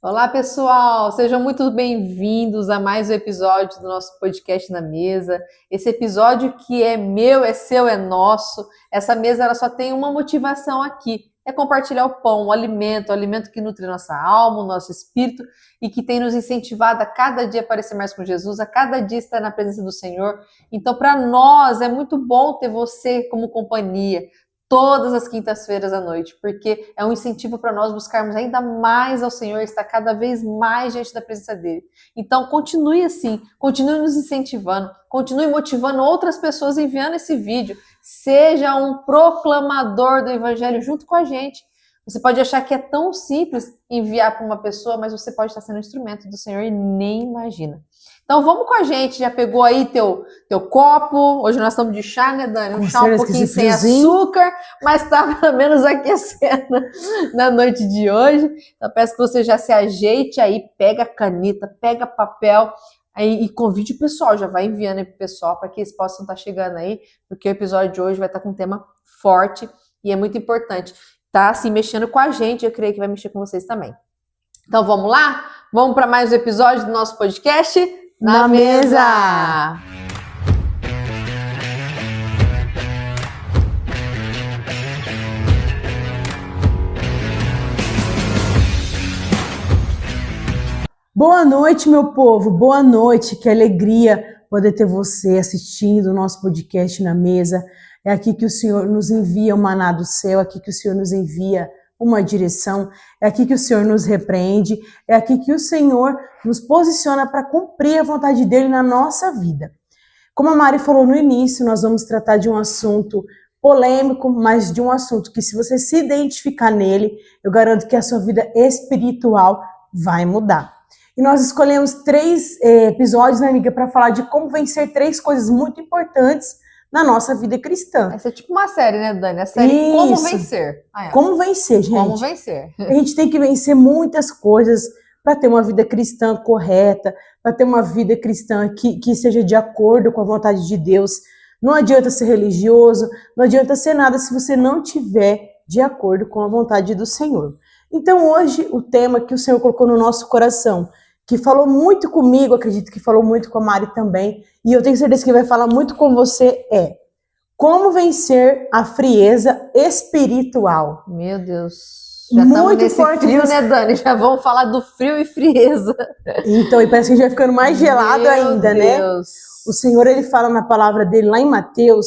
Olá, pessoal! Sejam muito bem-vindos a mais um episódio do nosso podcast na mesa. Esse episódio que é meu, é seu, é nosso. Essa mesa ela só tem uma motivação aqui: é compartilhar o pão, o alimento que nutre nossa alma, o nosso espírito e que tem nos incentivado a cada dia parecer mais com Jesus, a cada dia estar na presença do Senhor. Então, para nós é muito bom ter você como companhia todas as quintas-feiras à noite, porque é um incentivo para nós buscarmos ainda mais ao Senhor, estar cada vez mais diante da presença dele. Então, continue assim, continue nos incentivando, continue motivando outras pessoas enviando esse vídeo. Seja um proclamador do evangelho junto com a gente. Você pode achar que é tão simples enviar para uma pessoa, mas você pode estar sendo um instrumento do Senhor e nem imagina. Então vamos com a gente, já pegou aí teu copo, hoje nós estamos de chá, né, Dani? Um chá um pouquinho sem açúcar, mas tá pelo menos aquecendo na noite de hoje. Então peço que você já se ajeite aí, pega a caneta, pega papel aí, e convide o pessoal, já vai enviando aí pro pessoal para que eles possam estar chegando aí, porque o episódio de hoje vai estar com um tema forte e é muito importante. Tá assim, mexendo com a gente, eu creio que vai mexer com vocês também. Então vamos lá? Vamos para mais um episódio do nosso podcast? Na mesa! Boa noite, meu povo, boa noite, que alegria poder ter você assistindo o nosso podcast na mesa. É aqui que o Senhor nos envia o maná do céu, é aqui que o Senhor nos envia uma direção, é aqui que o Senhor nos repreende, é aqui que o Senhor nos posiciona para cumprir a vontade dele na nossa vida. Como a Mari falou no início, nós vamos tratar de um assunto polêmico, mas de um assunto que, se você se identificar nele, eu garanto que a sua vida espiritual vai mudar. E nós escolhemos 3 episódios, né, amiga, para falar de como vencer 3 coisas muito importantes na nossa vida cristã. Essa é tipo uma série, né, Dani? A série Isso. Como Vencer. Como vencer, gente? Como vencer. A gente tem que vencer muitas coisas para ter uma vida cristã correta, para ter uma vida cristã que seja de acordo com a vontade de Deus. Não adianta ser religioso, não adianta ser nada se você não tiver de acordo com a vontade do Senhor. Então hoje o tema que o Senhor colocou no nosso coração, que falou muito comigo, acredito que falou muito com a Mari também, e eu tenho certeza que vai falar muito com você, é como vencer a frieza espiritual. Meu Deus. Já estamos nesse frio, né, Dani? Já vamos falar do frio e frieza. Então, e parece que já vai ficando mais gelado ainda, né? O Senhor, ele fala na palavra dele, lá em Mateus,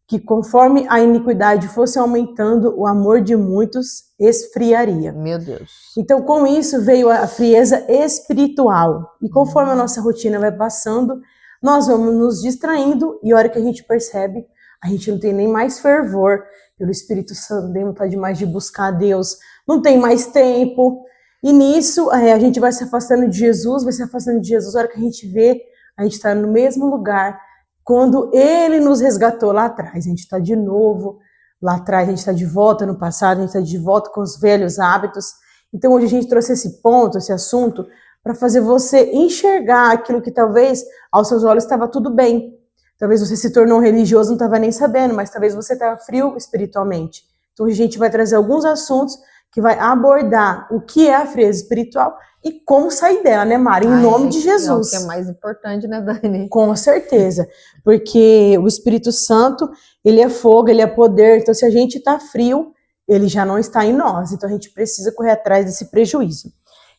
que conforme a iniquidade fosse aumentando, o amor de muitos esfriaria. Meu Deus. Então, com isso veio a frieza espiritual. E conforme a nossa rotina vai passando, nós vamos nos distraindo e a hora que a gente percebe, a gente não tem nem mais fervor pelo Espírito Santo, nem vontade mais de buscar a Deus, não tem mais tempo. E nisso, a gente vai se afastando de Jesus, a hora que a gente vê, a gente está no mesmo lugar quando Ele nos resgatou lá atrás. A gente está de novo lá atrás, a gente está de volta no passado, a gente está de volta com os velhos hábitos. Então hoje a gente trouxe esse ponto, esse assunto, para fazer você enxergar aquilo que talvez aos seus olhos estava tudo bem. Talvez você se tornou um religioso, não estava nem sabendo, mas talvez você estava frio espiritualmente. Então hoje a gente vai trazer alguns assuntos que vai abordar o que é a frieza espiritual e como sair dela, né, Mari? Em nome de Jesus. É o que é mais importante, né, Dani? Com certeza, porque o Espírito Santo, ele é fogo, ele é poder, então se a gente está frio, ele já não está em nós, então a gente precisa correr atrás desse prejuízo.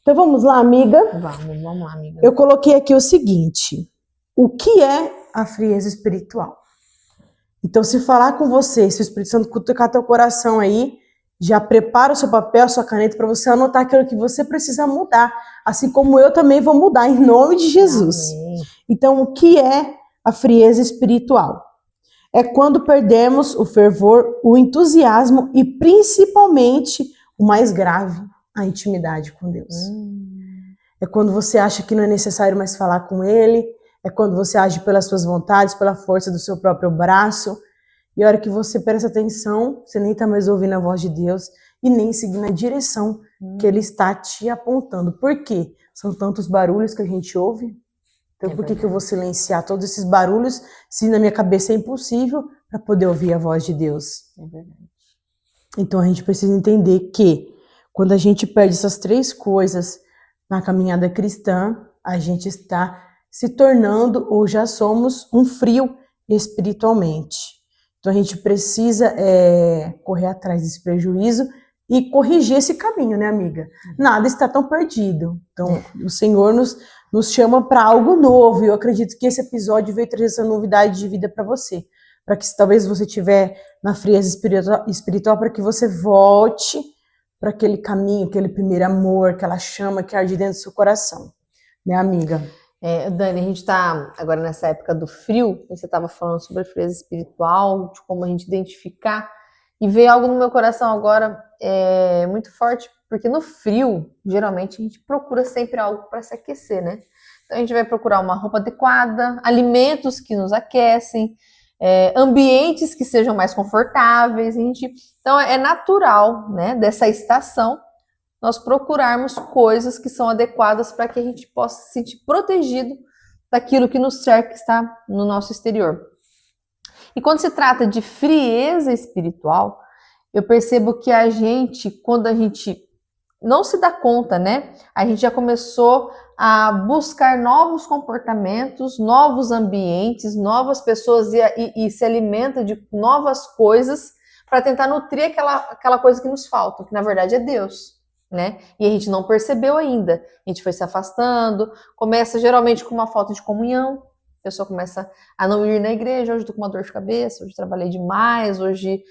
Então vamos lá, amiga? Vamos lá, amiga. Eu coloquei aqui o seguinte, o que é a frieza espiritual? Então se falar com você, se o Espírito Santo cutucar teu coração aí, já prepara o seu papel, a sua caneta para você anotar aquilo que você precisa mudar, assim como eu também vou mudar, em nome de Jesus. Amém. Então, o que é a frieza espiritual? É quando perdemos o fervor, o entusiasmo e, principalmente, o mais grave, a intimidade com Deus. É quando você acha que não é necessário mais falar com Ele, é quando você age pelas suas vontades, pela força do seu próprio braço. E a hora que você presta atenção, você nem está mais ouvindo a voz de Deus e nem seguindo a direção que Ele está te apontando. Por quê? São tantos barulhos que a gente ouve. Então, por que eu vou silenciar todos esses barulhos se na minha cabeça é impossível para poder ouvir a voz de Deus? É verdade. Então, a gente precisa entender que quando a gente perde essas 3 coisas, na caminhada cristã, a gente está se tornando ou já somos um frio espiritualmente. Então a gente precisa correr atrás desse prejuízo e corrigir esse caminho, né, amiga? Nada está tão perdido. Então o Senhor nos chama para algo novo. E eu acredito que esse episódio veio trazer essa novidade de vida para você. Para que talvez você estiver na frieza espiritual, para que você volte para aquele caminho, aquele primeiro amor, aquela chama que arde dentro do seu coração. Né, amiga? Dani, a gente está agora nessa época do frio, você estava falando sobre a frieza espiritual, de como a gente identificar, e veio algo no meu coração agora muito forte, porque no frio, geralmente, a gente procura sempre algo para se aquecer, né? Então a gente vai procurar uma roupa adequada, alimentos que nos aquecem, ambientes que sejam mais confortáveis. Então é natural, né, dessa estação, nós procurarmos coisas que são adequadas para que a gente possa se sentir protegido daquilo que nos cerca, que está no nosso exterior. E quando se trata de frieza espiritual, eu percebo que quando a gente não se dá conta, né? A gente já começou a buscar novos comportamentos, novos ambientes, novas pessoas e se alimenta de novas coisas para tentar nutrir aquela coisa que nos falta, que na verdade é Deus. Né? E a gente não percebeu ainda, a gente foi se afastando, começa geralmente com uma falta de comunhão, a pessoa começa a não ir na igreja, hoje eu tô com uma dor de cabeça, hoje trabalhei demais, hoje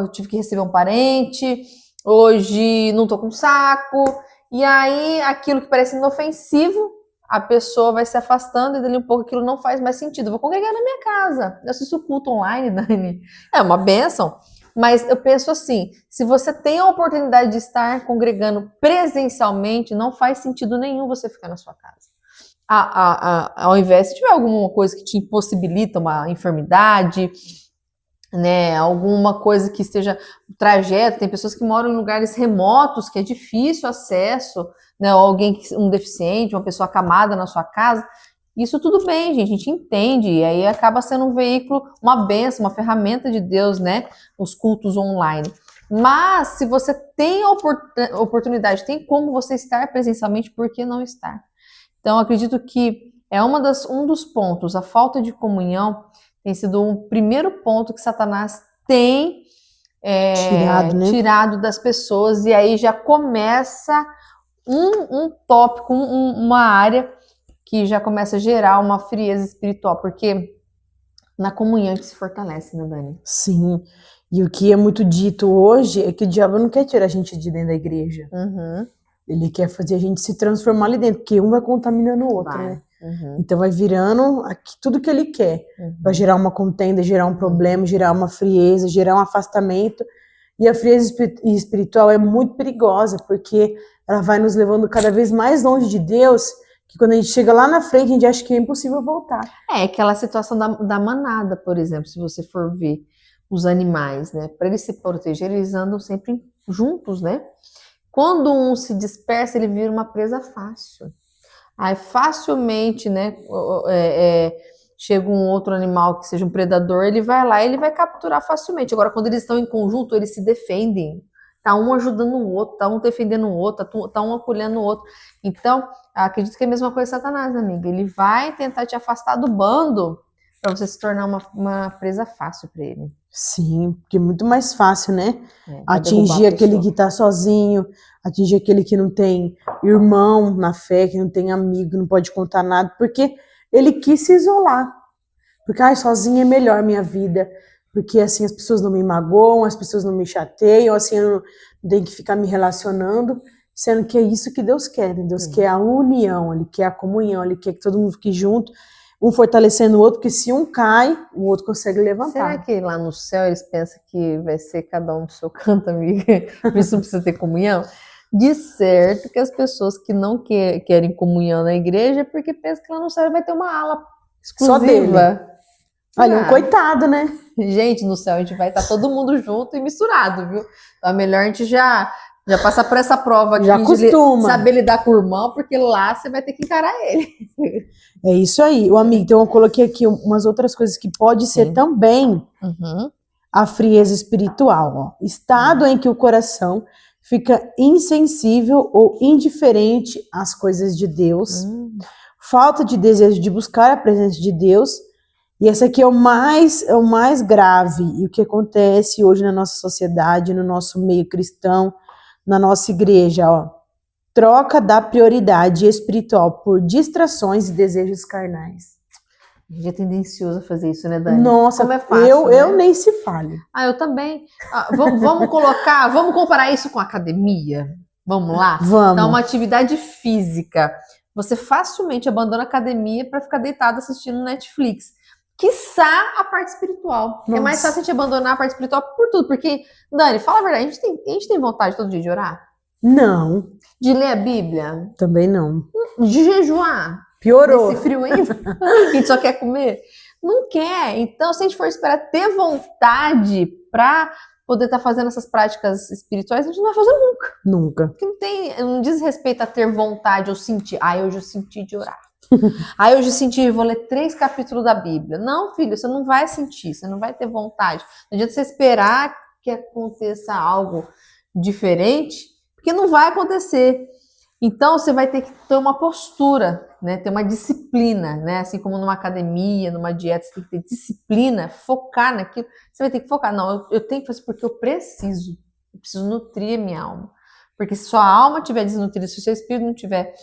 eu tive que receber um parente, hoje não tô com saco, e aí aquilo que parece inofensivo, a pessoa vai se afastando e dali um pouco aquilo não faz mais sentido. Eu vou congregar na minha casa, eu assisto culto online, Dani, é uma bênção. Mas eu penso assim, se você tem a oportunidade de estar congregando presencialmente, não faz sentido nenhum você ficar na sua casa. Ao invés, se tiver alguma coisa que te impossibilita uma enfermidade, né, alguma coisa que esteja trajeto, tem pessoas que moram em lugares remotos, que é difícil acesso, né, ou um deficiente, uma pessoa acamada na sua casa. Isso tudo bem, gente, a gente entende, e aí acaba sendo um veículo, uma bênção, uma ferramenta de Deus, né? Os cultos online. Mas, se você tem a oportunidade, tem como você estar presencialmente, por que não estar? Então, acredito que é um dos pontos, a falta de comunhão tem sido um primeiro ponto que Satanás tem tirado das pessoas, e aí já começa um tópico, uma área que já começa a gerar uma frieza espiritual, porque na comunhão que se fortalece, né, Dani? Sim, e o que é muito dito hoje é que o diabo não quer tirar a gente de dentro da igreja. Uhum. Ele quer fazer a gente se transformar ali dentro, porque um vai contaminando o outro, né? Uhum. Então vai virando tudo que ele quer, vai gerar uma contenda, gerar um problema, gerar uma frieza, gerar um afastamento. E a frieza espiritual é muito perigosa, porque ela vai nos levando cada vez mais longe de Deus, que quando a gente chega lá na frente, a gente acha que é impossível voltar. Aquela situação da manada, por exemplo, se você for ver os animais, né? Para eles se protegerem, eles andam sempre juntos, né? Quando um se dispersa, ele vira uma presa fácil. Aí facilmente, né? Chega um outro animal que seja um predador, ele vai lá e ele vai capturar facilmente. Agora, quando eles estão em conjunto, eles se defendem. Tá um ajudando o outro, tá um defendendo o outro, tá um acolhendo o outro. Então, acredito que é a mesma coisa Satanás, amiga. Ele vai tentar te afastar do bando para você se tornar uma presa fácil para ele. Sim, porque é muito mais fácil, né? Atingir aquele que tá sozinho, atingir aquele que não tem irmão na fé, que não tem amigo, não pode contar nada, porque ele quis se isolar. Porque, sozinho é melhor minha vida. Porque assim as pessoas não me magoam, as pessoas não me chateiam, assim eu não tenho que ficar me relacionando, sendo que é isso que Deus quer, né? Deus quer a união, Ele quer a comunhão, Ele quer que todo mundo fique junto, um fortalecendo o outro, porque se um cai, o outro consegue levantar. Será que lá no céu eles pensam que vai ser cada um do seu canto, amiga? Por isso não precisa ter comunhão? De certo que as pessoas que não querem comunhão na igreja é porque pensam que lá no céu vai ter uma ala exclusiva. Só dele. Olha, um coitado, né? Gente, no céu a gente vai estar todo mundo junto e misturado, viu? Então é melhor a gente já passar por essa prova aqui de saber lidar com o irmão, porque lá você vai ter que encarar ele. É isso aí, o amigo. Então eu coloquei aqui umas outras coisas que pode ser também a frieza espiritual. Estado em que o coração fica insensível ou indiferente às coisas de Deus, falta de desejo de buscar a presença de Deus. E esse aqui é o mais grave. E o que acontece hoje na nossa sociedade, no nosso meio cristão, na nossa igreja, ó. Troca da prioridade espiritual por distrações e desejos carnais. A gente é tendencioso a fazer isso, né, Dani? Nossa, como é fácil, eu né? nem se fale. Eu também. Vamos comparar isso com academia? Vamos lá? Vamos. Então, uma atividade física. Você facilmente abandona a academia para ficar deitado assistindo Netflix. Quiçá a parte espiritual. Nossa. É mais fácil a gente abandonar a parte espiritual por tudo. Porque, Dani, fala a verdade, a gente tem vontade todo dia de orar? Não. De ler a Bíblia? Também não. De jejuar? Piorou. Esse frio ainda? A gente só quer comer? Não quer. Então, se a gente for esperar ter vontade para poder estar fazendo essas práticas espirituais, a gente não vai fazer nunca. Nunca. Porque não diz respeito a ter vontade ou sentir. Hoje eu senti de orar. Hoje eu senti, vou ler 3 capítulos da Bíblia. Não, filho, você não vai sentir, você não vai ter vontade. Não adianta você esperar que aconteça algo diferente, porque não vai acontecer. Então, você vai ter que ter uma postura, né? Ter uma disciplina, né? Assim como numa academia, numa dieta, você tem que ter disciplina, focar naquilo. Você vai ter que focar. Não, eu tenho que fazer porque eu preciso. Eu preciso nutrir a minha alma. Porque se sua alma estiver desnutrida, se o seu espírito não estiver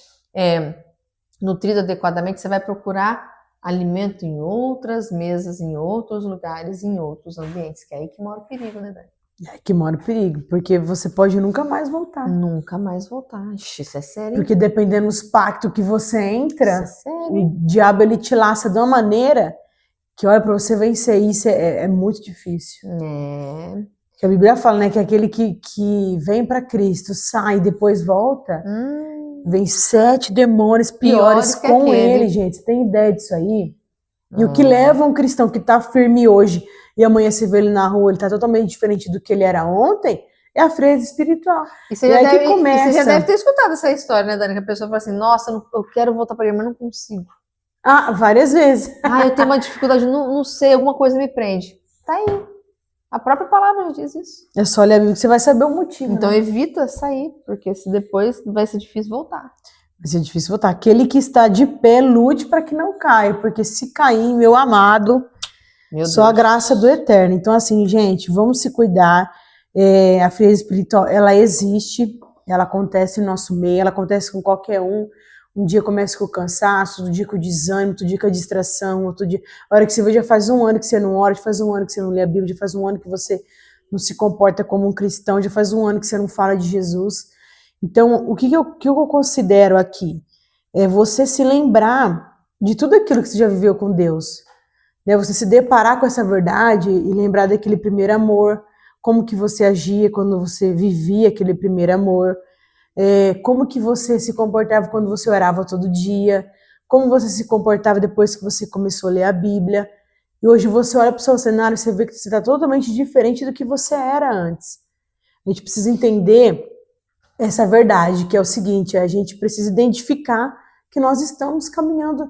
nutrido adequadamente, você vai procurar alimento em outras mesas, em outros lugares, em outros ambientes. Que é aí que mora o perigo, né, Dani? É que mora o perigo, porque você pode nunca mais voltar. Nunca mais voltar. Isso é sério. Porque dependendo dos pactos que você entra, Isso é sério. o diabo ele te laça de uma maneira que, olha, para você vencer isso é muito difícil. Que a Bíblia fala, né, que aquele que vem para Cristo, sai e depois volta, vem 7 demônios piores com ele, gente. Você tem ideia disso aí? E o que leva um cristão que tá firme hoje e amanhã você vê ele na rua, ele tá totalmente diferente do que ele era ontem, é a frieza espiritual. E você já deve ter escutado essa história, né, Dani? Que a pessoa fala assim, nossa, eu quero voltar para ele, mas não consigo. Várias vezes. Eu tenho uma dificuldade, não sei, alguma coisa me prende. Tá aí. A própria palavra já diz isso. É só ler a Bíblia que você vai saber o motivo. Então né? evita sair, porque se depois vai ser difícil voltar. Vai ser difícil voltar. Aquele que está de pé, lute para que não caia, porque se cair, meu amado, só a graça do Eterno. Então, assim, gente, vamos se cuidar. A frieza espiritual, ela existe, ela acontece no nosso meio, ela acontece com qualquer um. Um dia começa com o cansaço, outro dia com o desânimo, outro dia com a distração, outro dia... A hora que você vê, já faz um ano que você não ora, já faz um ano que você não lê a Bíblia, já faz um ano que você não se comporta como um cristão, já faz um ano que você não fala de Jesus. Então, o que eu considero aqui? É você se lembrar de tudo aquilo que você já viveu com Deus. Né? Você se deparar com essa verdade e lembrar daquele primeiro amor, como que você agia quando você vivia aquele primeiro amor, como que você se comportava quando você orava todo dia, como você se comportava depois que você começou a ler a Bíblia. E hoje você olha para o seu cenário e você vê que você está totalmente diferente do que você era antes. A gente precisa entender essa verdade, que é o seguinte, a gente precisa identificar que nós estamos caminhando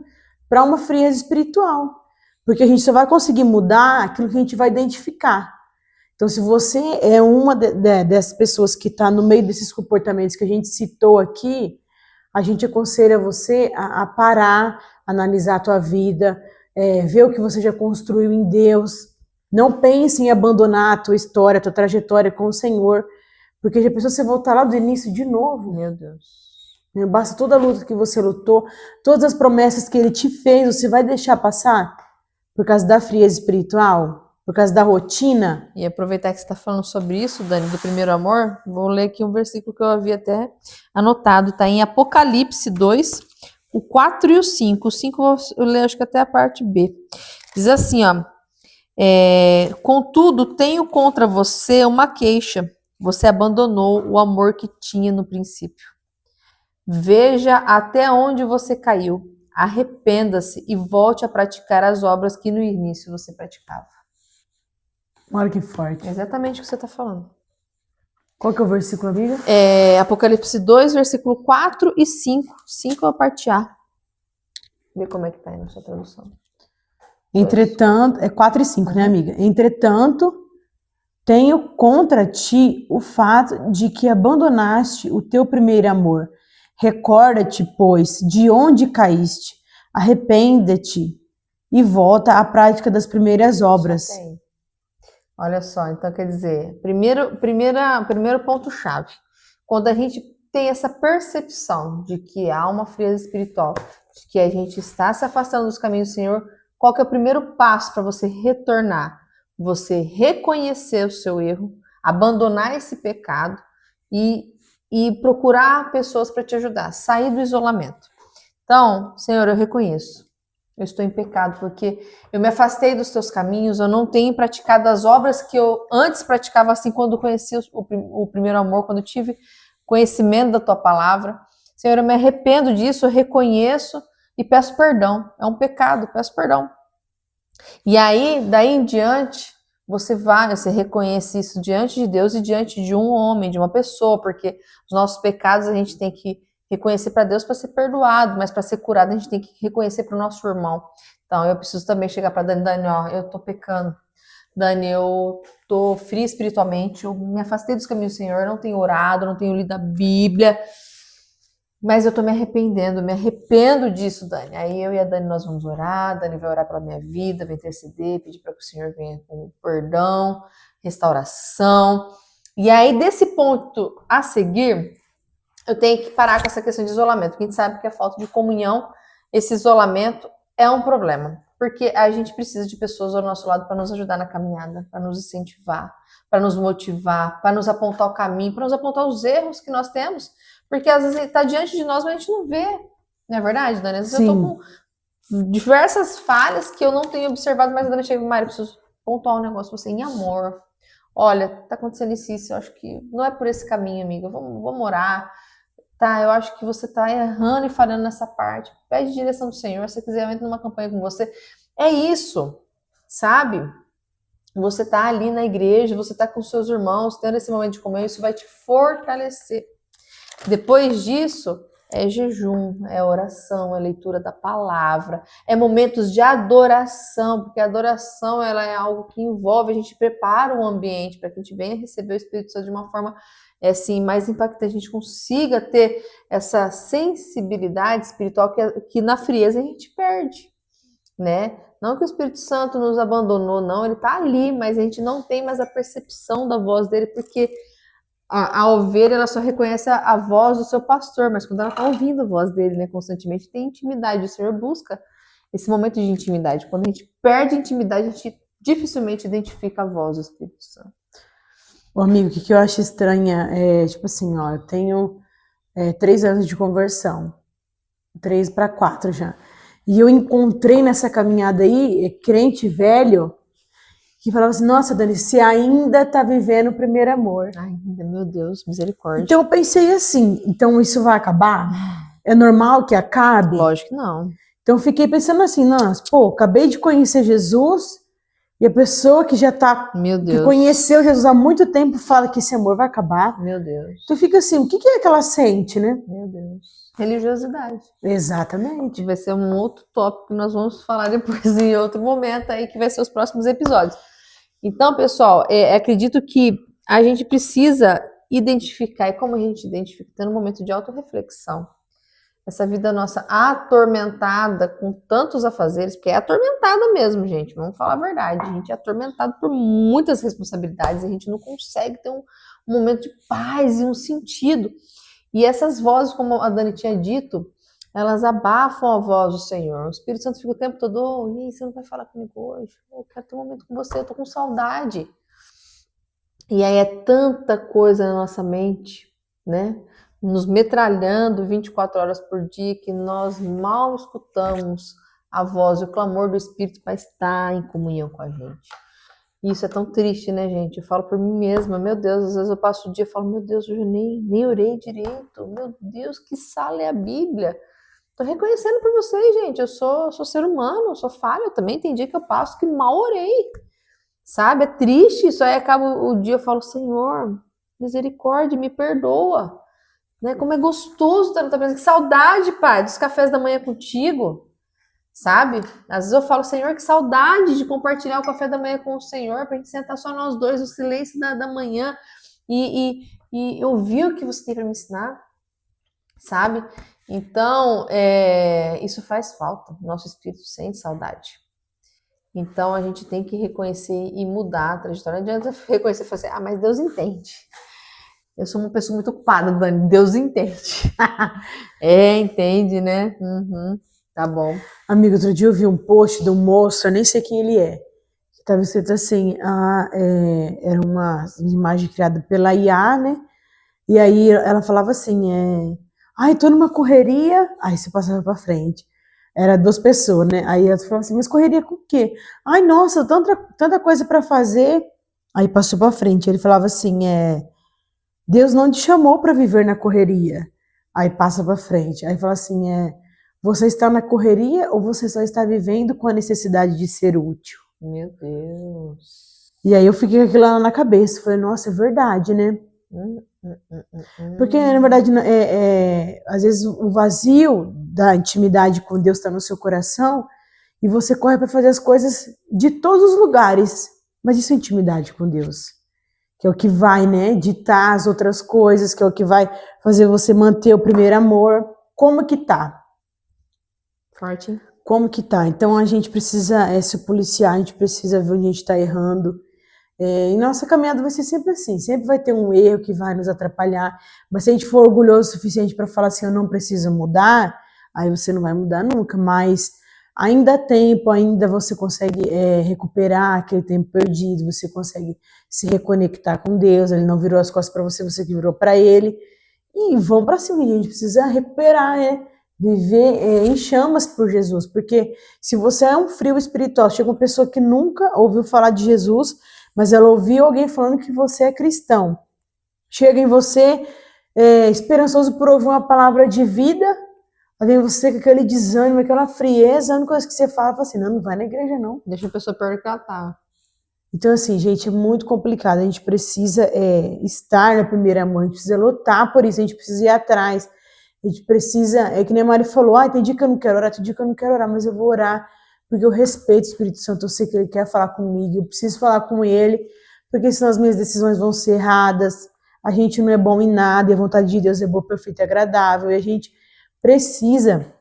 para uma frieza espiritual, porque a gente só vai conseguir mudar aquilo que a gente vai identificar. Então, se você é uma dessas pessoas que está no meio desses comportamentos que a gente citou aqui, a gente aconselha você a parar, analisar a tua vida, ver o que você já construiu em Deus. Não pense em abandonar a tua história, a tua trajetória com o Senhor, porque já pensou você voltar lá do início de novo? Meu Deus. Basta toda a luta que você lutou, todas as promessas que Ele te fez, você vai deixar passar? Por causa da frieza espiritual? Por causa da rotina? E aproveitar que você está falando sobre isso, Dani, do primeiro amor, vou ler aqui um versículo que eu havia até anotado, tá em Apocalipse 2, o 4 e o 5. O 5 eu leio acho que até a parte B. Diz assim, ó, contudo, tenho contra você uma queixa. Você abandonou o amor que tinha no princípio. Veja até onde você caiu. Arrependa-se e volte a praticar as obras que no início você praticava. Olha que forte. É exatamente o que você está falando. Qual que é o versículo, amiga? Apocalipse 2, versículo 4 e 5. 5 é a parte A. Vê como é que tá aí na sua tradução. Entretanto, 4 e 5, né, amiga? Entretanto, Tenho contra ti o fato de que abandonaste o teu primeiro amor. Recorda-te, pois, de onde caíste. Arrepende-te e volta à prática das primeiras obras. Tem. Olha só, então quer dizer, primeiro ponto-chave. Quando a gente tem essa percepção de que há uma frieza espiritual, de que a gente está se afastando dos caminhos do Senhor, qual que é o primeiro passo para você retornar? Você reconhecer o seu erro, abandonar esse pecado e procurar pessoas para te ajudar, sair do isolamento. Então, Senhor, eu reconheço. Eu estou em pecado porque eu me afastei dos teus caminhos, eu não tenho praticado as obras que eu antes praticava, assim, quando conheci o primeiro amor, quando tive conhecimento da tua palavra. Senhor, eu me arrependo disso, eu reconheço e peço perdão. É um pecado, peço perdão. E aí, daí em diante, você reconhece isso diante de Deus e diante de um homem, de uma pessoa, porque os nossos pecados a gente tem que reconhecer para Deus para ser perdoado, mas para ser curado a gente tem que reconhecer para o nosso irmão. Então eu preciso também chegar para Dani, ó, eu tô pecando. Dani, eu tô fria espiritualmente, eu me afastei dos caminhos do Senhor, não tenho orado, não tenho lido a Bíblia, mas eu tô me arrependo disso, Dani. Aí eu e a Dani nós vamos orar, a Dani vai orar pela minha vida, vai interceder, pedir para que o Senhor venha com perdão, restauração. E aí desse ponto a seguir, eu tenho que parar com essa questão de isolamento, porque a gente sabe que a falta de comunhão, esse isolamento é um problema, porque a gente precisa de pessoas ao nosso lado para nos ajudar na caminhada, para nos incentivar, para nos motivar, para nos apontar o caminho, para nos apontar os erros que nós temos, porque às vezes está diante de nós, mas a gente não vê, não é verdade, Dani? Às vezes eu tô com diversas falhas que eu não tenho observado, mas a Dani chega, Mário, eu preciso pontuar um negócio você em amor. Olha, tá acontecendo isso, eu acho que não é por esse caminho, amiga, vamos orar. Tá, eu acho que você tá errando e falhando nessa parte. Pede direção do Senhor. Se você quiser, eu entro numa campanha com você. É isso, sabe? Você tá ali na igreja, você tá com seus irmãos, tendo esse momento de comunhão, isso vai te fortalecer. Depois disso, é jejum, é oração, é leitura da palavra, é momentos de adoração, porque a adoração ela é algo que envolve, a gente prepara o ambiente para que a gente venha receber o Espírito Santo de uma forma assim, mais impactante, a gente consiga ter essa sensibilidade espiritual que na frieza a gente perde, né? Não que o Espírito Santo nos abandonou, não, ele tá ali, mas a gente não tem mais a percepção da voz dele, porque a ovelha ela só reconhece a voz do seu pastor, mas quando ela está ouvindo a voz dele, né, constantemente, tem intimidade. O Senhor busca esse momento de intimidade. Quando a gente perde a intimidade, a gente dificilmente identifica a voz do Espírito Santo. Ô, amigo, o que eu acho estranha é, tipo assim, ó, eu tenho 3 anos de conversão, 3 para 4 já. E eu encontrei nessa caminhada aí, crente velho, que falava assim, nossa, Dani, você ainda tá vivendo o primeiro amor. Ainda, meu Deus, misericórdia. Então eu pensei assim, então isso vai acabar? É normal que acabe? Lógico que não. Então eu fiquei pensando assim, nossa, pô, acabei de conhecer Jesus e a pessoa que já tá, que conheceu Jesus há muito tempo fala que esse amor vai acabar. Meu Deus. Tu fica assim, o que é que ela sente, né? Meu Deus. Religiosidade. Exatamente. Vai ser um outro tópico que nós vamos falar depois em outro momento aí, que vai ser os próximos episódios. Então, pessoal, acredito que a gente precisa identificar, e como a gente identifica? Tendo um momento de autorreflexão. Essa vida nossa atormentada com tantos afazeres, porque é atormentada mesmo, gente, vamos falar a verdade. A gente é atormentado por muitas responsabilidades, a gente não consegue ter um momento de paz e um sentido. E essas vozes, como a Dani tinha dito, elas abafam a voz do Senhor. O Espírito Santo fica o tempo todo, oh, e aí, você não vai falar comigo hoje? Eu quero ter um momento com você, eu tô com saudade. E aí é tanta coisa na nossa mente, né? Nos metralhando 24 horas por dia que nós mal escutamos a voz e o clamor do Espírito para estar em comunhão com a gente. E isso é tão triste, né, gente? Eu falo por mim mesma, meu Deus, às vezes eu passo o dia e falo, meu Deus, hoje eu nem orei direito, meu Deus, que sala é a Bíblia? Tô reconhecendo por vocês, gente, eu sou ser humano, eu sou falha, eu também tem dia que eu passo que mal orei, sabe? É triste isso, aí acaba o dia, eu falo, Senhor, misericórdia, me perdoa, né? Como é gostoso estar na tua presença, que saudade, Pai, dos cafés da manhã contigo, sabe? Às vezes eu falo, Senhor, que saudade de compartilhar o café da manhã com o Senhor, pra gente sentar só nós dois no silêncio da manhã e ouvir o que você tem para me ensinar, sabe? Então, isso faz falta. Nosso espírito sente saudade. Então, a gente tem que reconhecer e mudar a trajetória. Não adianta reconhecer e falar assim, mas Deus entende. Eu sou uma pessoa muito ocupada, Dani. Deus entende. Entende, né? Uhum, tá bom. Amigo, outro dia eu vi um post de um moço, eu nem sei quem ele é. Que estava escrito assim, era uma imagem criada pela IA, né? E aí ela falava assim, ai, tô numa correria, aí você passava pra frente. Era 2 pessoas, né? Aí ela falava assim, mas correria com o quê? Ai, nossa, tanta coisa para fazer. Aí passou pra frente. Ele falava assim, Deus não te chamou para viver na correria. Aí passa para frente. Aí fala assim, você está na correria ou você só está vivendo com a necessidade de ser útil? Meu Deus. E aí eu fiquei com aquilo lá na cabeça. Falei, nossa, é verdade, né? Porque, na verdade, às vezes o vazio da intimidade com Deus está no seu coração e você corre para fazer as coisas de todos os lugares. Mas isso é intimidade com Deus, que é o que vai, né, ditar as outras coisas, que é o que vai fazer você manter o primeiro amor. Como que tá? Forte. Como que tá? Então a gente precisa se policiar, a gente precisa ver onde a gente está errando. E nossa caminhada vai ser sempre assim, sempre vai ter um erro que vai nos atrapalhar, mas se a gente for orgulhoso o suficiente para falar assim, eu não preciso mudar, aí você não vai mudar nunca, mas ainda há tempo, ainda você consegue recuperar aquele tempo perdido, você consegue se reconectar com Deus, ele não virou as costas para você, você que virou para ele, e vamos para cima, a gente precisa recuperar, viver em chamas por Jesus, porque se você é um frio espiritual, chega uma pessoa que nunca ouviu falar de Jesus, mas ela ouviu alguém falando que você é cristão. Chega em você esperançoso por ouvir uma palavra de vida, vem você com aquele desânimo, aquela frieza, a única coisa que você fala assim, não vai na igreja não. Deixa a pessoa pior do que ela tá. Então assim, gente, é muito complicado, a gente precisa estar na primeira mão, a gente precisa lutar por isso, a gente precisa ir atrás, a gente precisa, que nem a Mari falou, tem dia que eu não quero orar, tem dia que eu não quero orar, mas eu vou orar, porque eu respeito o Espírito Santo, eu sei que ele quer falar comigo, eu preciso falar com ele, porque senão as minhas decisões vão ser erradas, a gente não é bom em nada, e a vontade de Deus é boa, perfeita e agradável, e a gente precisa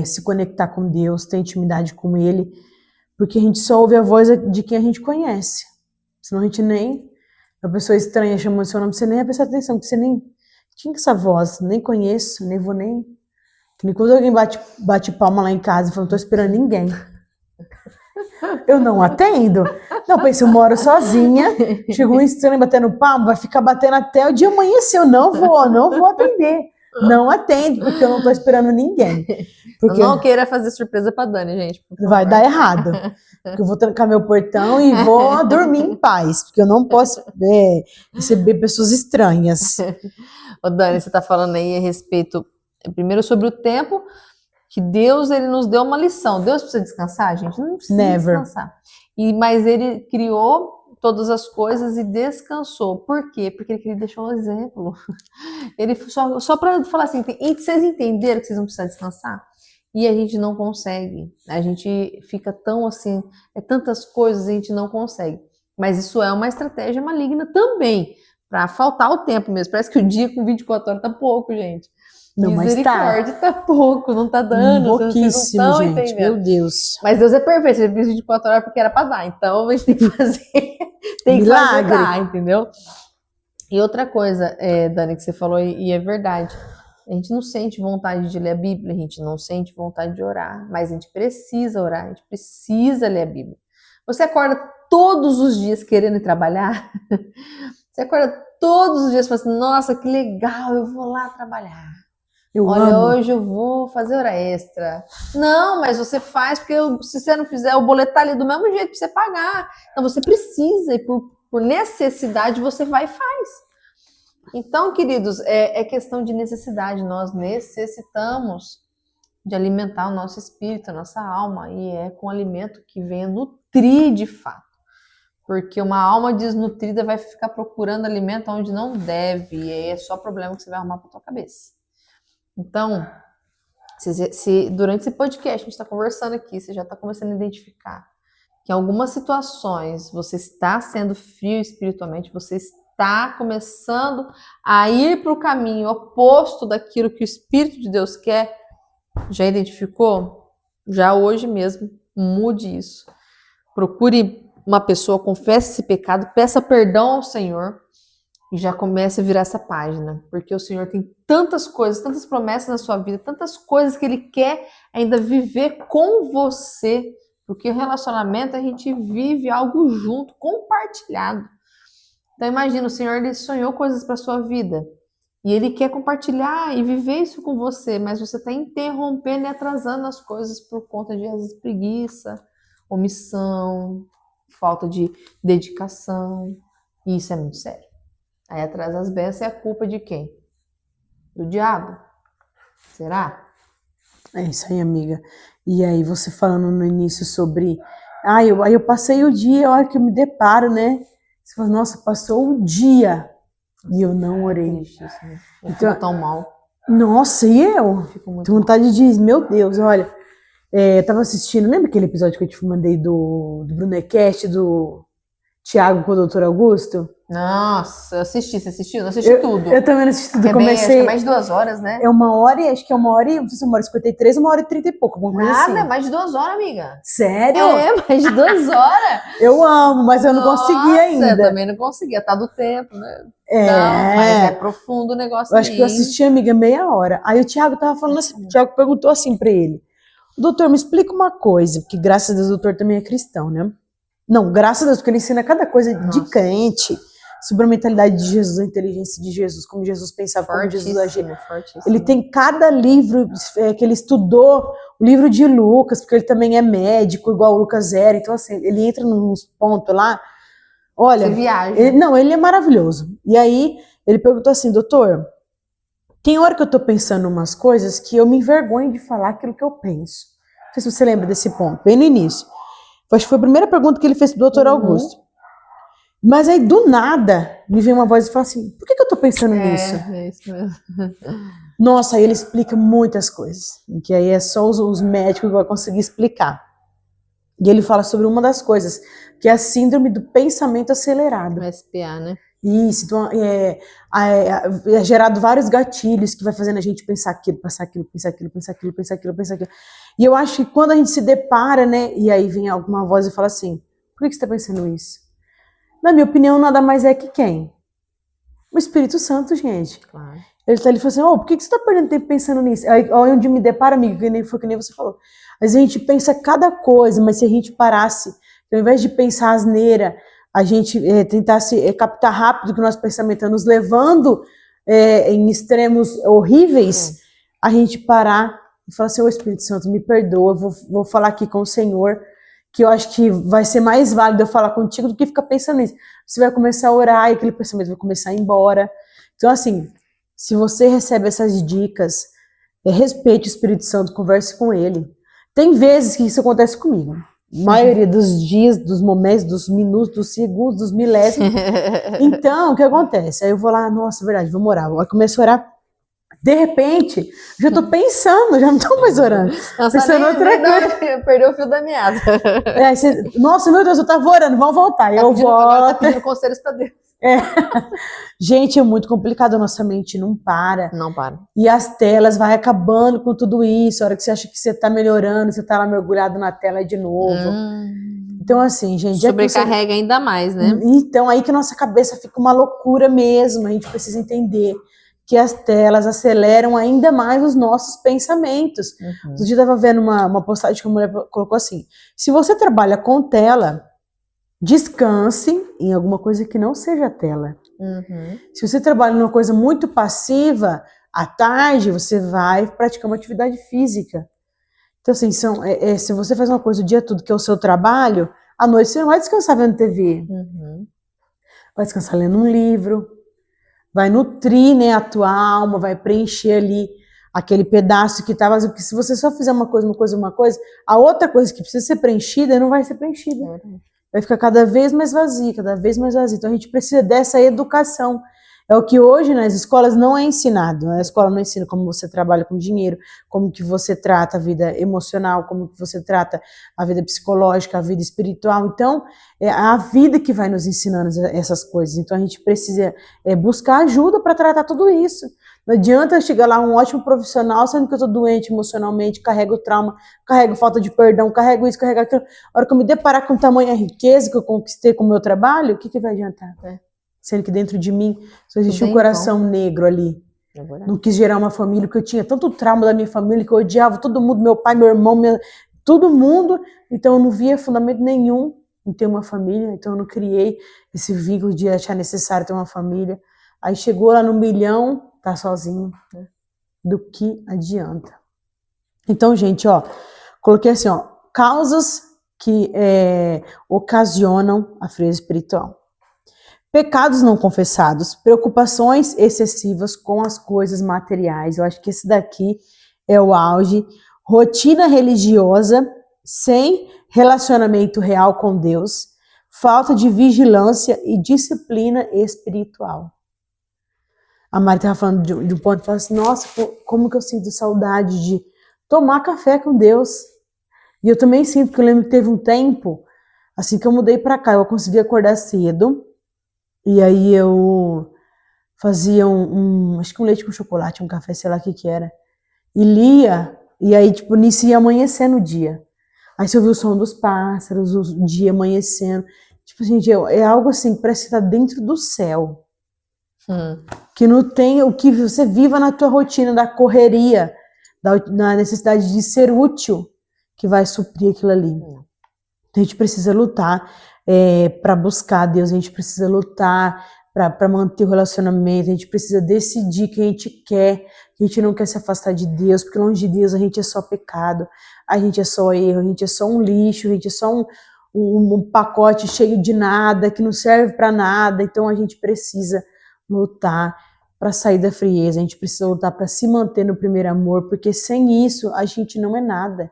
se conectar com Deus, ter intimidade com ele, porque a gente só ouve a voz de quem a gente conhece, senão a gente nem, uma pessoa estranha chamando seu nome, você nem vai prestar atenção, porque você nem tinha essa voz, nem conheço, nem vou nem... Que nem quando alguém bate palma lá em casa e fala, não tô esperando ninguém. Eu não atendo. Não, pensa, eu moro sozinha, chegou um estranho batendo palma, vai ficar batendo até o dia amanhecer. Eu não vou atender. Não atendo, porque eu não tô esperando ninguém. Porque eu não queira fazer surpresa pra Dani, gente. Vai dar errado. Porque eu vou trancar meu portão e vou dormir em paz, porque eu não posso receber pessoas estranhas. Ô Dani, você tá falando aí a respeito, primeiro sobre o tempo, que Deus, ele nos deu uma lição. Deus precisa descansar, gente? Não precisa descansar. Mas ele criou todas as coisas e descansou. Por quê? Porque ele queria deixar um exemplo. Ele só para falar assim, vocês entenderam que vocês não precisam descansar? E a gente não consegue. A gente fica tão assim, tantas coisas a gente não consegue. Mas isso é uma estratégia maligna também, para faltar o tempo mesmo. Parece que o dia com 24 horas tá pouco, gente. Não, Misericórdia, tá pouco, não tá dando. Pouquíssimo, não gente, entendendo. meu Deus. Mas Deus é perfeito, ele fez 24 horas porque era pra dar. Então a gente tem que fazer, dar, entendeu? E outra coisa, Dani, que você falou, e é verdade, a gente não sente vontade de ler a Bíblia, a gente não sente vontade de orar, mas a gente precisa orar, a gente precisa ler a Bíblia. Você acorda todos os dias querendo ir trabalhar? Você acorda todos os dias falando assim, nossa, que legal, eu vou lá trabalhar. Hoje eu vou fazer hora extra. Não, mas você faz, porque se você não fizer, o boleto tá ali do mesmo jeito para você pagar. Então você precisa, e por necessidade você vai e faz. Então, queridos, é questão de necessidade. Nós necessitamos de alimentar o nosso espírito, a nossa alma, e é com alimento que venha nutrir de fato. Porque uma alma desnutrida vai ficar procurando alimento onde não deve, e aí é só problema que você vai arrumar para tua cabeça. Então, Se durante esse podcast a gente está conversando aqui, você já está começando a identificar que em algumas situações você está sendo frio espiritualmente, você está começando a ir para o caminho oposto daquilo que o Espírito de Deus quer, já identificou? Já hoje mesmo, mude isso. Procure uma pessoa, confesse esse pecado, peça perdão ao Senhor e já comece a virar essa página, porque o Senhor tem tantas coisas, tantas promessas na sua vida, tantas coisas que Ele quer ainda viver com você, porque o relacionamento a gente vive algo junto, compartilhado. Então imagina, o Senhor Ele sonhou coisas para sua vida e Ele quer compartilhar e viver isso com você, mas você está interrompendo e atrasando as coisas por conta de às vezes preguiça, omissão, falta de dedicação, e isso é muito sério. Aí atrás das bênçãos é a culpa de quem? Do diabo? Será? É isso aí, amiga. E aí você falando no início sobre... aí eu passei o dia, a hora que eu me deparo, né? Você fala, nossa, passou o dia e eu não orei. Triste isso, né? Eu fico tão mal. Nossa, e eu? Fico muito Tenho vontade de... Meu Deus, olha... eu tava assistindo... Lembra aquele episódio que eu te mandei do Brunecast, do Tiago com o Dr. Augusto? Nossa, eu assisti, você assistiu? Não assisti tudo. Eu também não assisti tudo. É bem, acho que é mais de 2 horas, né? É 1h, acho que é 1h, não sei se é 1h53, 1h30 e pouco, alguma coisa Nada, assim. é mais de 2 horas, amiga. Sério? É, mais de 2 horas. Eu amo, mas eu não consegui ainda. Eu também não conseguia, tá do tempo, né? É. Não, mas é profundo o negócio. Eu acho que eu assisti, amiga, meia hora. Aí o Thiago tava falando assim, o Thiago perguntou assim pra ele, doutor, me explica uma coisa, porque graças a Deus o doutor também é cristão, né? Não, graças a Deus, porque ele ensina cada coisa de crente, sobre a mentalidade de Jesus, a inteligência de Jesus, como Jesus pensava, como Jesus agia. Ele tem cada livro que ele estudou, o livro de Lucas, porque ele também é médico, igual o Lucas era. Então, assim, ele entra nos pontos lá. Olha, você viaja. Ele é maravilhoso. E aí, ele perguntou assim, doutor, tem hora que eu tô pensando umas coisas que eu me envergonho de falar aquilo que eu penso. Não sei se você lembra desse ponto, bem no início. Acho que foi a primeira pergunta que ele fez pro doutor Augusto. Mas aí, do nada, me vem uma voz e fala assim, por que eu tô pensando nisso? É isso mesmo. Nossa, aí ele explica muitas coisas, que aí é só os médicos que vão conseguir explicar. E ele fala sobre uma das coisas, que é a síndrome do pensamento acelerado. O SPA, né? Isso, então é gerado vários gatilhos que vai fazendo a gente pensar aquilo, pensar aquilo, pensar aquilo, pensar aquilo, pensar aquilo, pensar aquilo. E eu acho que quando a gente se depara, né, e aí vem alguma voz e fala assim, por que você está pensando isso? Na minha opinião, nada mais é que quem? O Espírito Santo, gente. Claro. Ele tá ali e fala assim, por que você está perdendo tempo pensando nisso? Aí onde me depara, amigo, foi que nem você falou. Mas a gente pensa cada coisa, mas se a gente parasse, ao invés de pensar asneira, a gente tentasse captar rápido o que o nosso pensamento está nos levando em extremos horríveis, a gente parar e falar assim, ô Espírito Santo, me perdoa, vou falar aqui com o Senhor, que eu acho que vai ser mais válido eu falar contigo do que ficar pensando nisso. Você vai começar a orar e aquele pensamento vai começar a ir embora. Então, assim, se você recebe essas dicas, respeite o Espírito Santo, converse com ele. Tem vezes que isso acontece comigo. A maioria dos dias, dos momentos, dos minutos, dos segundos, dos milésimos. Então, o que acontece? Aí eu vou lá, nossa, verdade, vamos orar. Eu começo a orar. De repente, já tô pensando, já não tô mais orando. Nossa, pensando outra coisa. Perdeu o fio da meada. Nossa, meu Deus, eu tava orando, vamos voltar. Eu volto. Agora tá pedindo conselhos pra Deus. Gente, é muito complicado, a nossa mente não para. Não para. E as telas vai acabando com tudo isso. A hora que você acha que você tá melhorando, você tá lá mergulhado na tela de novo. Então, assim, gente... Sobrecarrega ainda mais, né? Então, aí que a nossa cabeça fica uma loucura mesmo. A gente precisa entender que as telas aceleram ainda mais os nossos pensamentos. Outro dia eu estava vendo uma postagem que a mulher colocou assim, se você trabalha com tela, descanse em alguma coisa que não seja tela. Se você trabalha numa coisa muito passiva, à tarde você vai praticar uma atividade física. Então, assim, se você faz uma coisa o dia todo, que é o seu trabalho, à noite você não vai descansar vendo TV. Vai descansar lendo um livro, vai nutrir, né, a tua alma, vai preencher ali aquele pedaço que estava vazio. Porque se você só fizer uma coisa, a outra coisa que precisa ser preenchida não vai ser preenchida. Vai ficar cada vez mais vazio, cada vez mais vazio. Então a gente precisa dessa educação. É o que hoje nas escolas não é ensinado. A escola não ensina como você trabalha com dinheiro, como que você trata a vida emocional, como que você trata a vida psicológica, a vida espiritual. Então, é a vida que vai nos ensinando essas coisas. Então, a gente precisa buscar ajuda para tratar tudo isso. Não adianta chegar lá um ótimo profissional, sendo que eu estou doente emocionalmente, carrego trauma, carrego falta de perdão, carrego isso, carrego aquilo. A hora que eu me deparar com tamanha riqueza que eu conquistei com o meu trabalho, o que vai adiantar? Sendo que dentro de mim só existia um coração negro ali. Não quis gerar uma família, porque eu tinha tanto trauma da minha família, que eu odiava todo mundo, meu pai, meu irmão, todo mundo. Então eu não via fundamento nenhum em ter uma família, então eu não criei esse vínculo de achar necessário ter uma família. Aí chegou lá no 1 milhão, tá sozinho. Do que adianta? Então, gente, coloquei assim, causas que ocasionam a frieza espiritual. Pecados não confessados, preocupações excessivas com as coisas materiais. Eu acho que esse daqui é o auge. Rotina religiosa sem relacionamento real com Deus. Falta de vigilância e disciplina espiritual. A Mari estava falando de um ponto, falou assim, nossa, como que eu sinto saudade de tomar café com Deus. E eu também sinto, porque eu lembro que teve um tempo, assim que eu mudei para cá, eu consegui acordar cedo, e aí eu fazia acho que um leite com chocolate, um café, sei lá o que era, e lia, e aí tipo, nisso ia amanhecendo o dia. Aí você ouviu o som dos pássaros, o dia amanhecendo. Tipo, gente, é algo assim, parece que tá dentro do céu. Que não tem o que você viva na tua rotina da correria, da necessidade de ser útil, que vai suprir aquilo ali. Então, a gente precisa lutar para buscar Deus, a gente precisa lutar para manter o relacionamento, a gente precisa decidir que a gente quer, a gente não quer se afastar de Deus, porque longe de Deus a gente é só pecado, a gente é só erro, a gente é só um lixo, a gente é só um pacote cheio de nada, que não serve para nada. Então a gente precisa lutar para sair da frieza, a gente precisa lutar para se manter no primeiro amor, porque sem isso a gente não é nada.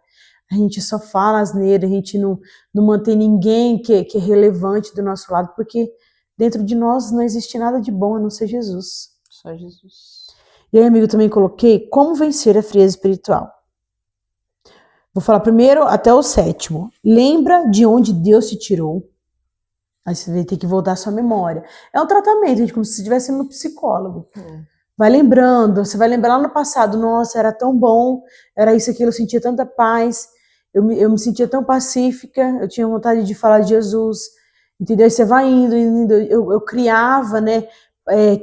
A gente só fala asneira, a gente não mantém ninguém que é relevante do nosso lado, porque dentro de nós não existe nada de bom a não ser Jesus. Só Jesus. E aí, amigo, eu também coloquei como vencer a frieza espiritual. Vou falar primeiro até o 7º. Lembra de onde Deus te tirou. Aí você vai ter que voltar à sua memória. É um tratamento, gente, como se você estivesse no psicólogo. Vai lembrando, você vai lembrar lá no passado, nossa, era tão bom, era isso, aquilo, eu sentia tanta paz, eu me sentia tão pacífica, eu tinha vontade de falar de Jesus, entendeu? Aí você vai indo, eu criava, né,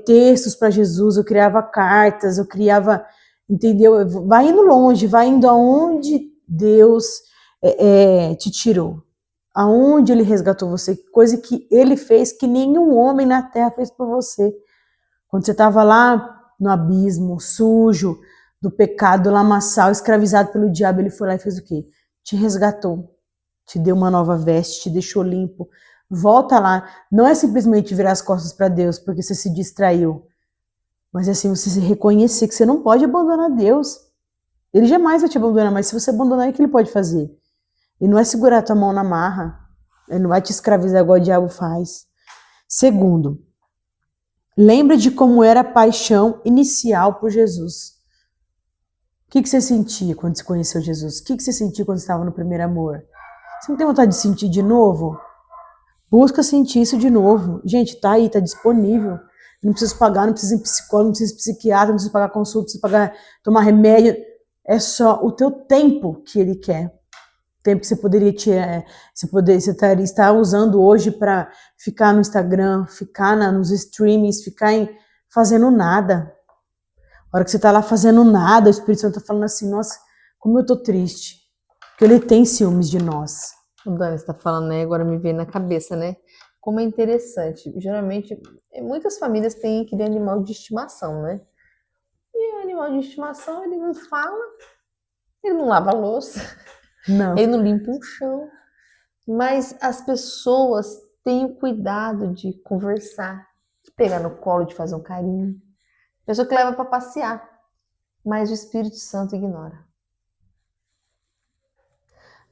textos para Jesus, eu criava cartas, eu criava, entendeu? Vai indo longe, vai indo aonde Deus te tirou. Aonde ele resgatou você, coisa que ele fez que nenhum homem na terra fez por você. Quando você estava lá no abismo, sujo, do pecado, lamaçal, escravizado pelo diabo, ele foi lá e fez o quê? Te resgatou, te deu uma nova veste, te deixou limpo. Volta lá. Não é simplesmente virar as costas para Deus porque você se distraiu, mas é assim, você se reconhecer que você não pode abandonar Deus. Ele jamais vai te abandonar, mas se você abandonar, o que ele pode fazer? Ele não vai segurar a tua mão na marra. Ele não vai te escravizar igual o diabo faz. Segundo, lembra de como era a paixão inicial por Jesus. O que você sentia quando você conheceu Jesus? O que você sentia quando você estava no primeiro amor? Você não tem vontade de sentir de novo? Busca sentir isso de novo. Gente, tá aí, tá disponível. Não precisa pagar, não precisa ir em psicólogo, não precisa ir em psiquiatra, não precisa pagar consulta, não precisa pagar, tomar remédio. É só o teu tempo que ele quer. Tempo que você poderia você estar usando hoje para ficar no Instagram, ficar nos streamings, fazendo nada. A hora que você está lá fazendo nada, o Espírito Santo está falando assim, nossa, como eu tô triste. Porque ele tem ciúmes de nós. O Dani está falando, né? Agora me veio na cabeça, né? Como é interessante. Geralmente, muitas famílias têm aquele animal de estimação, né? E o animal de estimação, ele não fala, ele não lava a louça. Não. Ele não limpa um chão, mas as pessoas têm o cuidado de conversar, de pegar no colo, de fazer um carinho. Pessoa que leva para passear, mas o Espírito Santo ignora.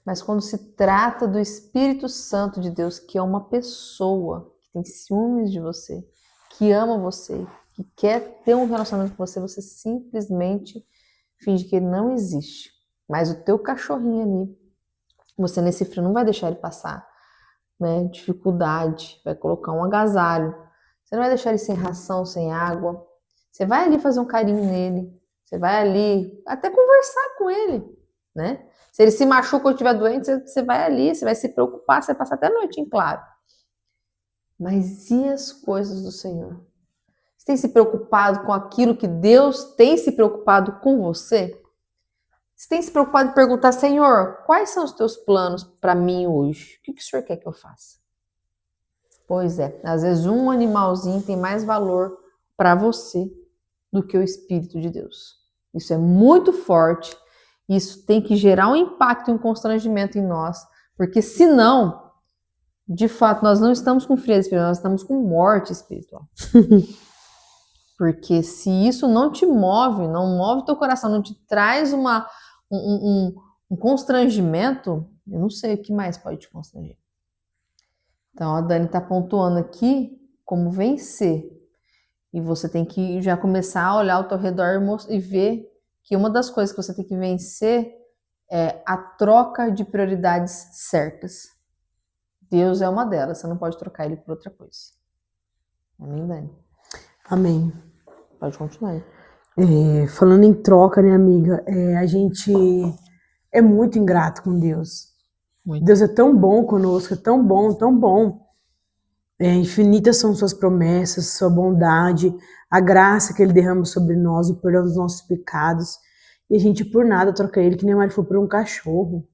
Mas quando se trata do Espírito Santo de Deus, que é uma pessoa que tem ciúmes de você, que ama você, que quer ter um relacionamento com você, você simplesmente finge que ele não existe. Mas o teu cachorrinho ali, você nesse frio não vai deixar ele passar, né? Dificuldade, vai colocar um agasalho. Você não vai deixar ele sem ração, sem água. Você vai ali fazer um carinho nele. Você vai ali até conversar com ele, né? Se ele se machuca ou estiver doente, você vai ali, você vai se preocupar, você vai passar até a noite em claro. Mas e as coisas do Senhor? Você tem se preocupado com aquilo que Deus tem se preocupado com você? Você tem se preocupado em perguntar, Senhor, quais são os teus planos para mim hoje? O que o Senhor quer que eu faça? Pois é, às vezes um animalzinho tem mais valor para você do que o Espírito de Deus. Isso é muito forte, isso tem que gerar um impacto e um constrangimento em nós, porque senão, de fato, nós não estamos com frieza espiritual, nós estamos com morte espiritual. Porque se isso não te move, não move teu coração, não te traz um constrangimento, eu não sei o que mais pode te constranger. Então a Dani está pontuando aqui como vencer. E você tem que já começar a olhar ao teu redor e ver que uma das coisas que você tem que vencer é a troca de prioridades certas. Deus é uma delas, você não pode trocar ele por outra coisa. Amém, Dani? Amém. Pode continuar. Falando em troca, né, amiga? A gente é muito ingrato com Deus. Muito. Deus é tão bom conosco, é tão bom, tão bom. Infinitas são suas promessas, sua bondade, a graça que ele derrama sobre nós, o perdão dos nossos pecados. E a gente por nada troca ele, que nem mais for por um cachorro,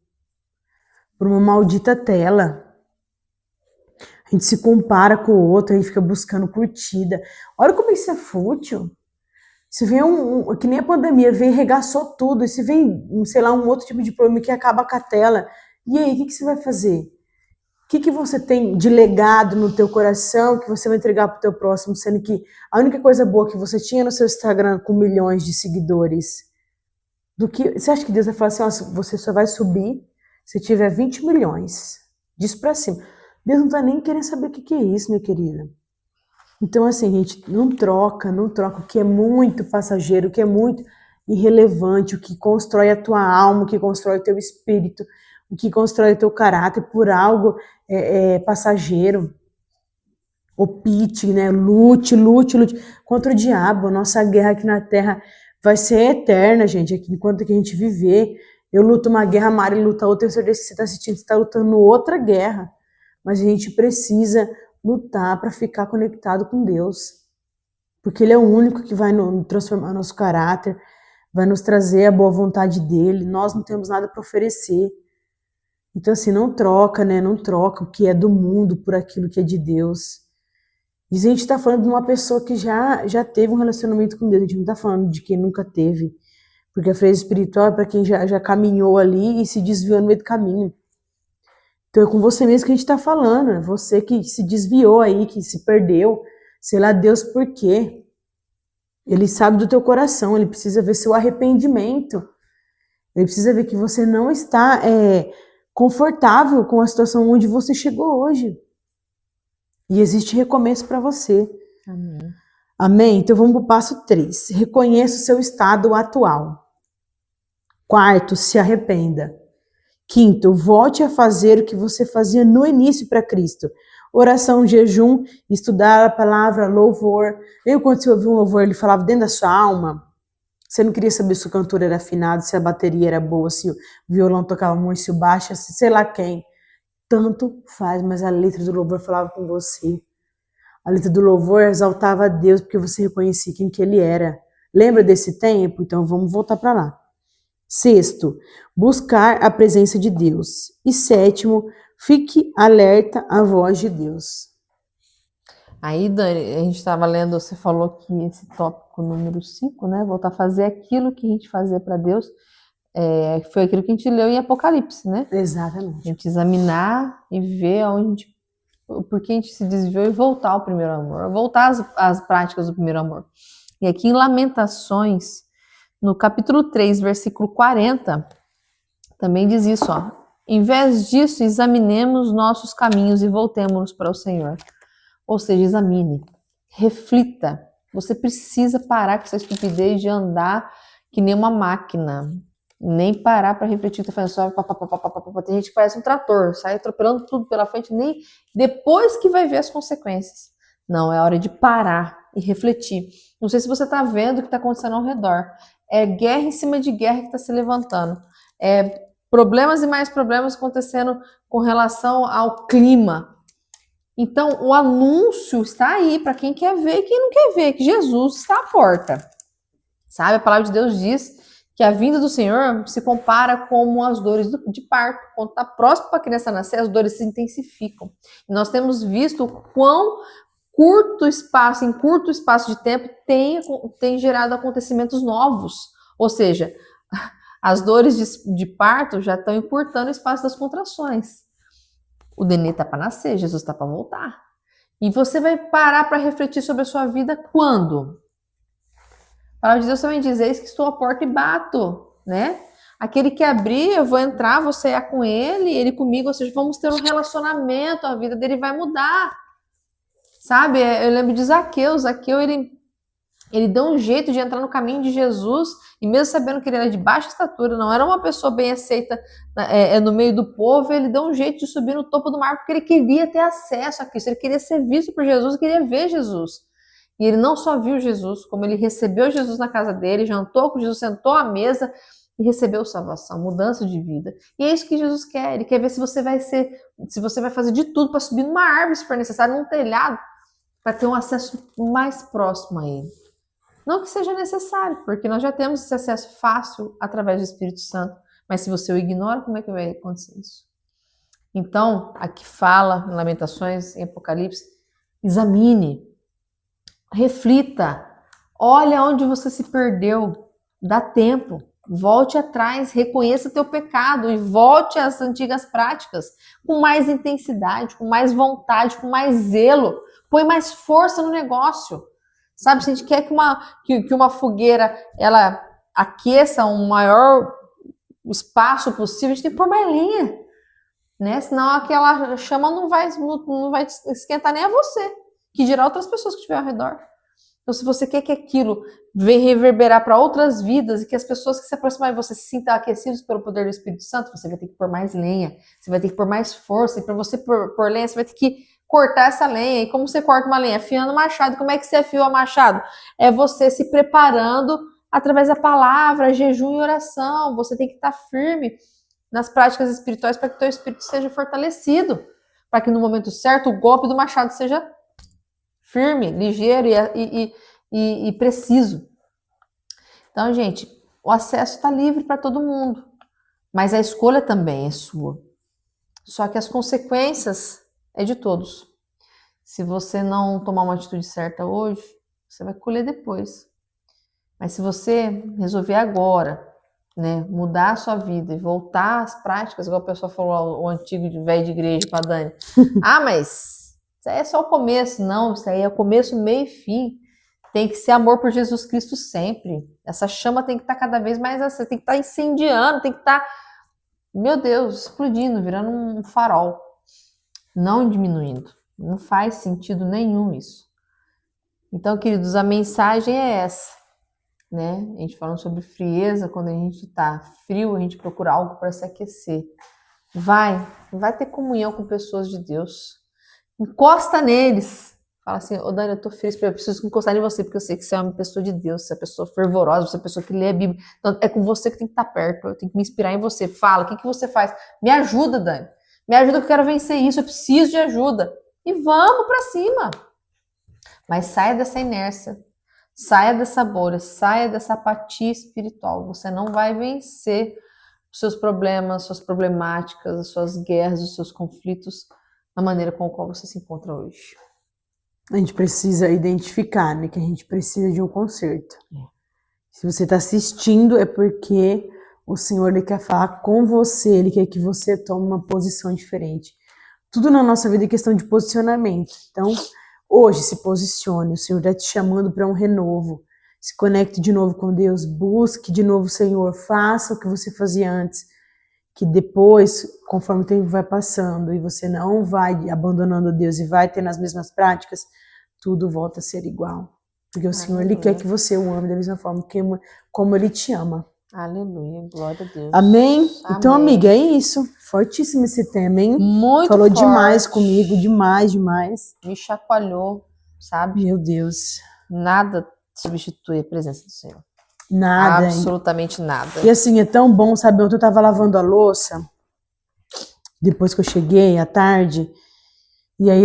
por uma maldita tela. A gente se compara com o outro, a gente fica buscando curtida. Olha como isso é fútil. Se vem que nem a pandemia, vem e regaçou tudo. E se vem, sei lá, um outro tipo de problema que acaba com a tela. E aí, o que você vai fazer? O que você tem de legado no teu coração que você vai entregar pro teu próximo, sendo que a única coisa boa que você tinha no seu Instagram com milhões de seguidores, você acha que Deus vai falar assim, você só vai subir se tiver 20 milhões, disso pra cima. Deus não tá nem querendo saber o que é isso, minha querida. Então assim, gente, não troca o que é muito passageiro, o que é muito irrelevante, o que constrói a tua alma, o que constrói o teu espírito, o que constrói o teu caráter por algo passageiro. Opte, né? Lute contra o diabo. A nossa guerra aqui na terra vai ser eterna, gente. Aqui, enquanto que a gente viver, eu luto uma guerra, a Mari luta outra. Eu tenho certeza que você está assistindo, você está lutando outra guerra. Mas a gente precisa lutar para ficar conectado com Deus. Porque Ele é o único que vai transformar nosso caráter, vai nos trazer a boa vontade dEle. Nós não temos nada para oferecer. Então, assim, não troca, né? Não troca o que é do mundo por aquilo que é de Deus. E a gente está falando de uma pessoa que já teve um relacionamento com Deus. A gente não está falando de quem nunca teve. Porque a frieza espiritual é para quem já caminhou ali e se desviou no meio do caminho. Então é com você mesmo que a gente está falando. É você que se desviou aí, que se perdeu. Sei lá, Deus por quê? Ele sabe do teu coração. Ele precisa ver seu arrependimento. Ele precisa ver que você não está confortável com a situação onde você chegou hoje. E existe recomeço para você. Amém. Amém? Então vamos para o passo 3. Reconheça o seu estado atual. 4, se arrependa. 5, volte a fazer o que você fazia no início para Cristo. Oração, jejum, estudar a palavra, louvor. Lembra quando você ouviu um louvor, ele falava dentro da sua alma? Você não queria saber se o cantor era afinado, se a bateria era boa, se o violão tocava muito, se o baixo, sei lá quem. Tanto faz, mas a letra do louvor falava com você. A letra do louvor exaltava a Deus porque você reconhecia quem que Ele era. Lembra desse tempo? Então vamos voltar para lá. 6, buscar a presença de Deus. E 7, fique alerta à voz de Deus. Aí, Dani, a gente estava lendo, você falou que esse tópico número 5, né? Voltar a fazer aquilo que a gente fazia para Deus, foi aquilo que a gente leu em Apocalipse, né? Exatamente. A gente examinar e ver por que a gente se desviou e voltar ao primeiro amor, voltar às práticas do primeiro amor. E aqui em Lamentações, no capítulo 3, versículo 40, também diz isso, ó. Em vez disso, examinemos nossos caminhos e voltemos para o Senhor. Ou seja, examine, reflita, Você precisa parar com essa estupidez de andar que nem uma máquina. Nem parar para refletir, tá fazendo só tem gente que parece um trator, sai atropelando tudo pela frente, nem depois que vai ver as consequências. Não, é hora de parar e refletir. Não sei se você está vendo o que está acontecendo ao redor. É guerra em cima de guerra que está se levantando. É problemas e mais problemas acontecendo com relação ao clima. Então, o anúncio está aí para quem quer ver e quem não quer ver, que Jesus está à porta. Sabe, a palavra de Deus diz que a vinda do Senhor se compara como as dores de parto. Quando está próximo para a criança nascer, as dores se intensificam. E nós temos visto o quão em curto espaço de tempo, tem gerado acontecimentos novos. Ou seja, as dores de parto já estão encurtando o espaço das contrações. O nenê está para nascer, Jesus está para voltar. E você vai parar para refletir sobre a sua vida quando? A palavra de Deus também diz, eis que estou à porta e bato, né? Aquele que abrir, eu vou entrar, vou cear com ele comigo, ou seja, vamos ter um relacionamento, a vida dele vai mudar. Sabe, eu lembro de Zaqueu, ele deu um jeito de entrar no caminho de Jesus, e mesmo sabendo que ele era de baixa estatura, não era uma pessoa bem aceita no meio do povo, ele deu um jeito de subir no topo do mar, porque ele queria ter acesso a Cristo, ele queria ser visto por Jesus, queria ver Jesus. E ele não só viu Jesus, como ele recebeu Jesus na casa dele, jantou com Jesus, sentou à mesa e recebeu salvação, mudança de vida. E é isso que Jesus quer. Ele quer ver se você vai fazer de tudo para subir numa árvore, se for necessário, num telhado, para ter um acesso mais próximo a ele. Não que seja necessário, porque nós já temos esse acesso fácil através do Espírito Santo. Mas se você o ignora, como é que vai acontecer isso? Então, aqui fala, em Lamentações, em Apocalipse, examine, reflita, olha onde você se perdeu, dá tempo, volte atrás, reconheça teu pecado e volte às antigas práticas com mais intensidade, com mais vontade, com mais zelo, põe mais força no negócio. Sabe, se a gente quer que uma fogueira ela aqueça um maior espaço possível, a gente tem que pôr mais lenha, né? Senão aquela chama não vai esquentar nem a você, que dirá outras pessoas que estiver ao redor. Então, se você quer que aquilo venha reverberar para outras vidas e que as pessoas que se aproximarem de você se sintam aquecidos pelo poder do Espírito Santo, você vai ter que pôr mais lenha, você vai ter que pôr mais força, e para você pôr lenha, você vai ter que cortar essa lenha. E como você corta uma lenha? Afiando o machado. Como é que você afia o machado? É você se preparando através da palavra, jejum e oração. Você tem que estar firme nas práticas espirituais para que o teu espírito seja fortalecido, para que no momento certo o golpe do machado seja firme, ligeiro e preciso. Então, gente, o acesso está livre para todo mundo, mas a escolha também é sua. Só que as consequências é de todos. Se você não tomar uma atitude certa hoje, você vai colher depois. Mas se você resolver agora, né, mudar a sua vida e voltar às práticas, igual a pessoa falou, o antigo velho de igreja para Dani. Ah, mas isso aí é só o começo. Não, isso aí é o começo, meio e fim. Tem que ser amor por Jesus Cristo sempre. Essa chama tem que estar cada vez mais assim, tem que estar incendiando, tem que estar, meu Deus, explodindo, virando um farol. Não diminuindo. Não faz sentido nenhum isso. Então, queridos, a mensagem é essa, né? A gente falando sobre frieza, quando a gente tá frio, a gente procura algo para se aquecer. Vai ter comunhão com pessoas de Deus. Encosta neles. Fala assim, ô Dani, eu tô feliz, eu preciso encostar em você, porque eu sei que você é uma pessoa de Deus, você é uma pessoa fervorosa, você é uma pessoa que lê a Bíblia. Então, é com você que tem que estar perto, eu tenho que me inspirar em você. Fala, o que você faz? Me ajuda, Dani. Me ajuda que eu quero vencer isso, eu preciso de ajuda. E vamos pra cima. Mas saia dessa inércia, saia dessa bolha, saia dessa apatia espiritual. Você não vai vencer os seus problemas, suas problemáticas, as suas guerras, os seus conflitos da maneira com a qual você se encontra hoje. A gente precisa identificar, né, que a gente precisa de um conserto. Se você está assistindo, é porque o Senhor ele quer falar com você, Ele quer que você tome uma posição diferente. Tudo na nossa vida é questão de posicionamento. Então, hoje se posicione, o Senhor está te chamando para um renovo. Se conecte de novo com Deus, busque de novo o Senhor, faça o que você fazia antes, que depois, conforme o tempo vai passando e você não vai abandonando Deus e vai tendo as mesmas práticas, tudo volta a ser igual. Porque o Senhor, Ele quer que você o ame da mesma forma como Ele te ama. Aleluia, glória a Deus. Amém? Então, Amém. amiga, é isso. Fortíssimo esse tema, hein? Muito Falou forte. demais comigo, demais. Me chacoalhou, sabe? Meu Deus. Nada substitui a presença do Senhor. Nada. Absolutamente nada. E assim, é tão bom, sabe? Ontem eu tava lavando a louça, depois que eu cheguei, à tarde, e aí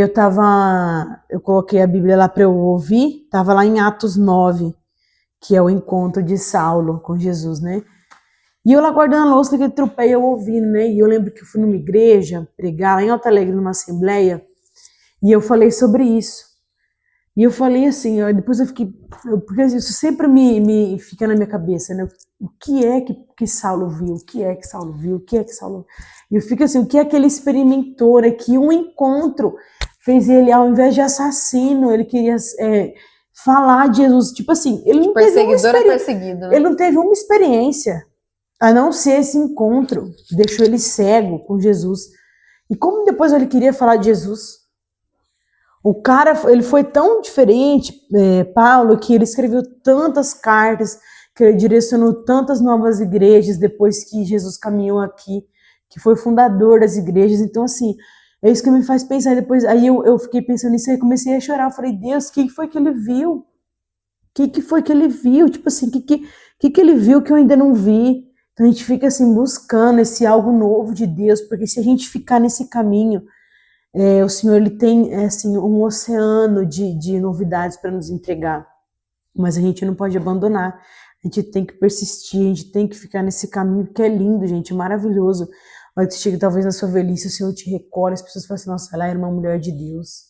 eu coloquei a Bíblia lá para eu ouvir, tava lá em Atos 9, que é o encontro de Saulo com Jesus, né? E eu lá guardando a louça, naquele tropeio, eu ouvindo, né? E eu lembro que eu fui numa igreja pregar lá em Alto Alegre, numa assembleia, e eu falei sobre isso. E eu falei assim, depois eu fiquei, porque isso sempre me fica na minha cabeça, né? O que é que Saulo viu? O que é que Saulo viu? O que é que Saulo... E eu fico assim, o que é que ele experimentou? É que um encontro fez ele, ao invés de assassino, ele queria falar de Jesus. Tipo assim, ele não teve perseguido, né? Ele não teve uma experiência, a não ser esse encontro, deixou ele cego com Jesus. E como depois ele queria falar de Jesus? O cara, ele foi tão diferente, Paulo, que ele escreveu tantas cartas, que ele direcionou tantas novas igrejas depois que Jesus caminhou aqui, que foi fundador das igrejas. Então, assim, é isso que me faz pensar. Depois, aí eu fiquei pensando nisso e comecei a chorar. Eu falei, Deus, o que foi que ele viu? O que foi que ele viu? Tipo assim, o que ele viu que eu ainda não vi? Então a gente fica assim, buscando esse algo novo de Deus, porque se a gente ficar nesse caminho, o Senhor, ele tem assim, um oceano de novidades para nos entregar, mas a gente não pode abandonar, a gente tem que persistir, a gente tem que ficar nesse caminho que é lindo, gente, maravilhoso. Olha, você chega talvez na sua velhice, o Senhor te recolhe, as pessoas falam assim, nossa, ela era uma mulher de Deus,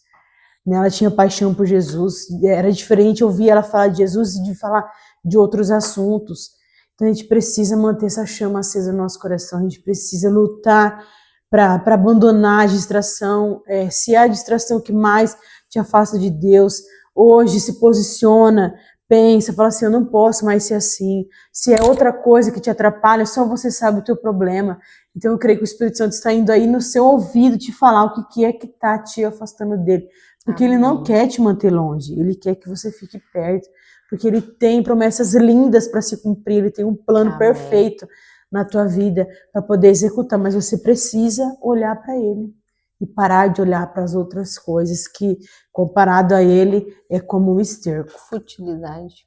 né? Ela tinha paixão por Jesus, era diferente ouvir ela falar de Jesus e de falar de outros assuntos. Então a gente precisa manter essa chama acesa no nosso coração, a gente precisa lutar para abandonar a distração. Se é a distração que mais te afasta de Deus, hoje se posiciona, pensa, fala assim, eu não posso mais ser assim. Se é outra coisa que te atrapalha, só você sabe o teu problema. Então eu creio que o Espírito Santo está indo aí no seu ouvido te falar o que é que está te afastando dele. Porque Ele não quer te manter longe, Ele quer que você fique perto. Porque Ele tem promessas lindas para se cumprir, Ele tem um plano perfeito na tua vida para poder executar, mas você precisa olhar para Ele e parar de olhar para as outras coisas que, comparado a Ele, é como um esterco. Futilidade.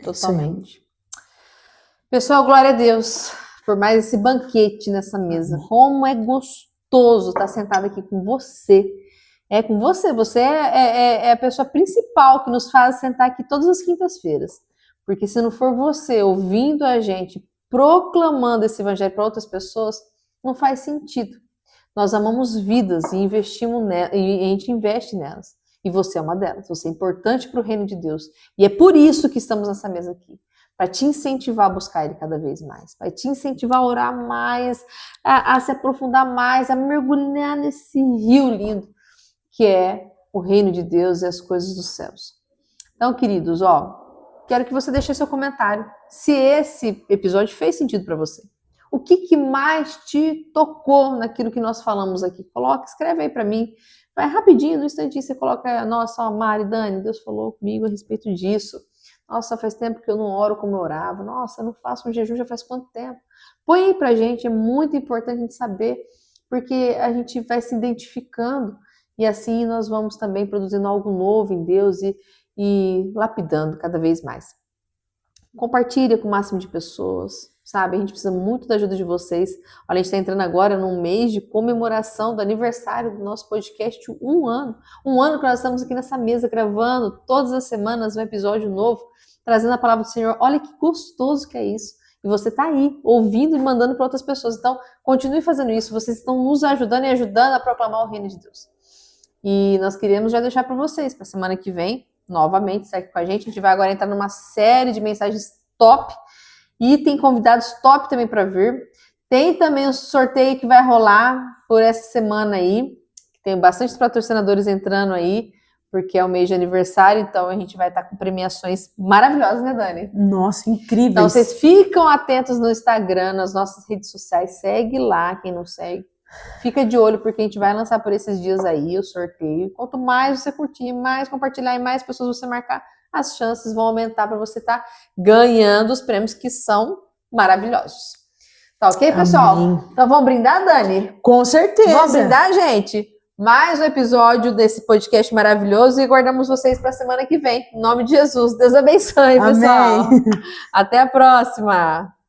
Totalmente. Pessoal, glória a Deus por mais esse banquete nessa mesa. Como é gostoso estar sentado aqui com você. É com você. Você é a pessoa principal que nos faz sentar aqui todas as quintas-feiras. Porque se não for você ouvindo a gente, proclamando esse evangelho para outras pessoas, não faz sentido. Nós amamos vidas e investimos e a gente investe nelas. E você é uma delas. Você é importante para o reino de Deus. E é por isso que estamos nessa mesa aqui. Para te incentivar a buscar Ele cada vez mais. Para te incentivar a orar mais, a se aprofundar mais, a mergulhar nesse rio lindo que é o reino de Deus e as coisas dos céus. Então, queridos, quero que você deixe seu comentário. Se esse episódio fez sentido para você. O que mais te tocou naquilo que nós falamos aqui? Escreve aí para mim. Vai rapidinho, no instantinho você coloca, nossa, Mari, Dani, Deus falou comigo a respeito disso. Nossa, faz tempo que eu não oro como eu orava. Nossa, eu não faço um jejum já faz quanto tempo? Põe aí pra gente, é muito importante a gente saber, porque a gente vai se identificando e assim nós vamos também produzindo algo novo em Deus e lapidando cada vez mais. Compartilha com o máximo de pessoas, sabe? A gente precisa muito da ajuda de vocês. Olha, a gente está entrando agora num mês de comemoração do aniversário do nosso podcast, 1 ano. 1 ano que nós estamos aqui nessa mesa gravando todas as semanas um episódio novo, trazendo a palavra do Senhor. Olha que gostoso que é isso. E você está aí, ouvindo e mandando para outras pessoas. Então, continue fazendo isso. Vocês estão nos ajudando e ajudando a proclamar o reino de Deus. E nós queremos já deixar para vocês, para a semana que vem, novamente, segue com a gente. A gente vai agora entrar numa série de mensagens top. E tem convidados top também para vir. Tem também o sorteio que vai rolar por essa semana aí. Tem bastante patrocinadores entrando aí, porque é o mês de aniversário, então a gente vai estar com premiações maravilhosas, né, Dani? Nossa, incríveis. Então vocês ficam atentos no Instagram, nas nossas redes sociais, segue lá, quem não segue. Fica de olho, porque a gente vai lançar por esses dias aí o sorteio. Quanto mais você curtir, mais compartilhar e mais pessoas você marcar, as chances vão aumentar para você estar ganhando os prêmios que são maravilhosos. Tá ok, pessoal? Amém. Então vamos brindar, Dani? Com certeza. Vamos brindar, gente? Mais um episódio desse podcast maravilhoso e aguardamos vocês para a semana que vem. Em nome de Jesus. Deus abençoe, pessoal. Amém. Até a próxima.